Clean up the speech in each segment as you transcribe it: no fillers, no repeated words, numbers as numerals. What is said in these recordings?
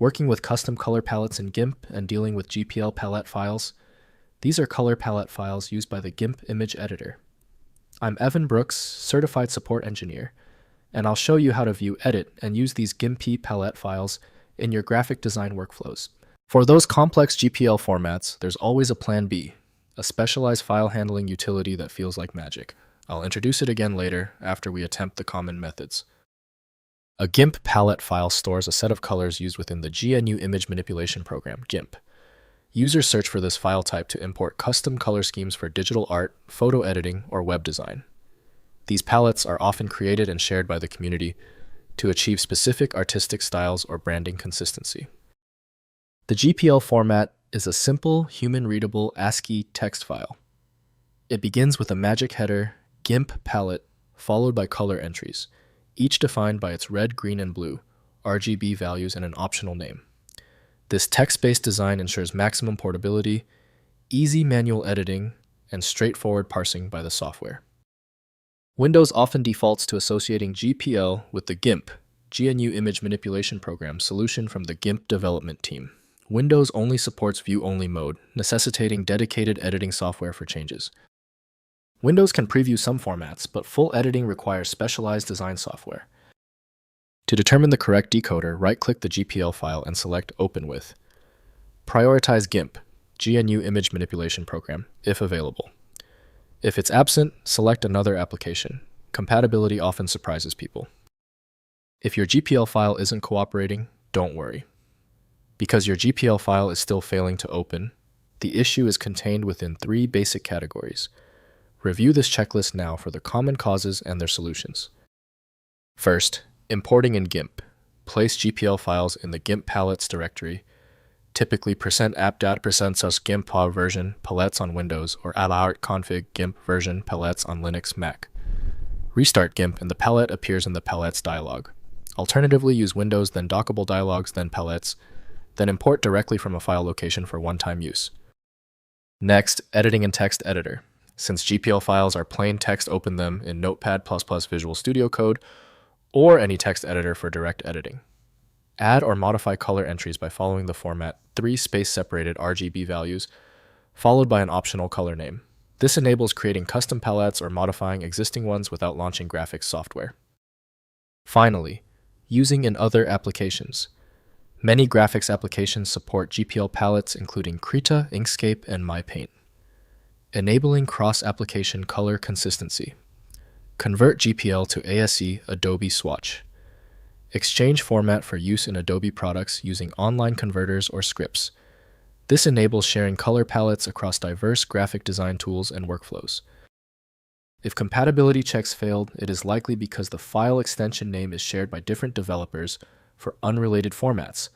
Working with custom color palettes in GIMP and dealing with GPL palette files, these are color palette files used by the GIMP image editor. I'm Evan Brooks, Certified Support Engineer, and I'll show you how to view, edit, and use these GIMP palette files in your graphic design workflows. For those complex GPL formats, there's always a plan B, a specialized file handling utility that feels like magic. I'll introduce it again later after we attempt the common methods. A GIMP palette file stores a set of colors used within the GNU Image Manipulation Program, GIMP. Users search for this file type to import custom color schemes for digital art, photo editing, or web design. These palettes are often created and shared by the community to achieve specific artistic styles or branding consistency. The GPL format is a simple, human-readable ASCII text file. It begins with a magic header, GIMP palette, followed by color entries, each defined by its red, green, and blue, RGB values, and an optional name. This text-based design ensures maximum portability, easy manual editing, and straightforward parsing by the software. Windows often defaults to associating GPL with the GIMP, GNU Image Manipulation Program solution from the GIMP development team. Windows only supports view-only mode, necessitating dedicated editing software for changes. Windows can preview some formats, but full editing requires specialized design software. To determine the correct decoder, right-click the GPL file and select Open With. Prioritize GIMP, GNU Image Manipulation Program, if available. If it's absent, select another application. Compatibility often surprises people. If your GPL file isn't cooperating, don't worry. Because your GPL file is still failing to open, the issue is contained within 3 basic categories. Review this checklist now for the common causes and their solutions. First, importing in GIMP. Place GPL files in the GIMP palettes directory, typically %app.% GIMP version palettes on Windows or config GIMP version palettes on Linux Mac. Restart GIMP and the palette appears in the palettes dialog. Alternatively, use Windows, then dockable dialogs, then palettes, then import directly from a file location for one-time use. Next, editing in text editor. Since GPL files are plain text, open them in Notepad++ Visual Studio Code or any text editor for direct editing. Add or modify color entries by following the format 3 space-separated RGB values, followed by an optional color name. This enables creating custom palettes or modifying existing ones without launching graphics software. Finally, using in other applications. Many graphics applications support GPL palettes including Krita, Inkscape, and MyPaint. Enabling cross-application color consistency. Convert GPL to ASCII Adobe Swatch. Exchange format for use in Adobe products using online converters or scripts. This enables sharing color palettes across diverse graphic design tools and workflows. If compatibility checks failed, it is likely because the file extension name is shared by different developers for unrelated formats,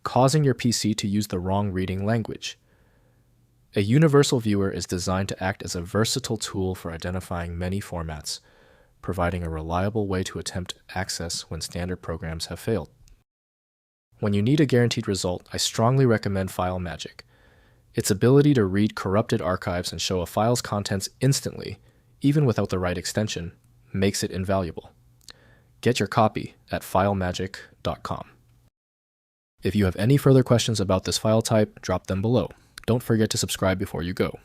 causing your PC to use the wrong reading language. A universal viewer is designed to act as a versatile tool for identifying many formats, providing a reliable way to attempt access when standard programs have failed. When you need a guaranteed result, I strongly recommend FileMagick. Its ability to read corrupted archives and show a file's contents instantly, even without the right extension, makes it invaluable. Get your copy at filemagick.com. If you have any further questions about this file type, drop them below. Don't forget to subscribe before you go.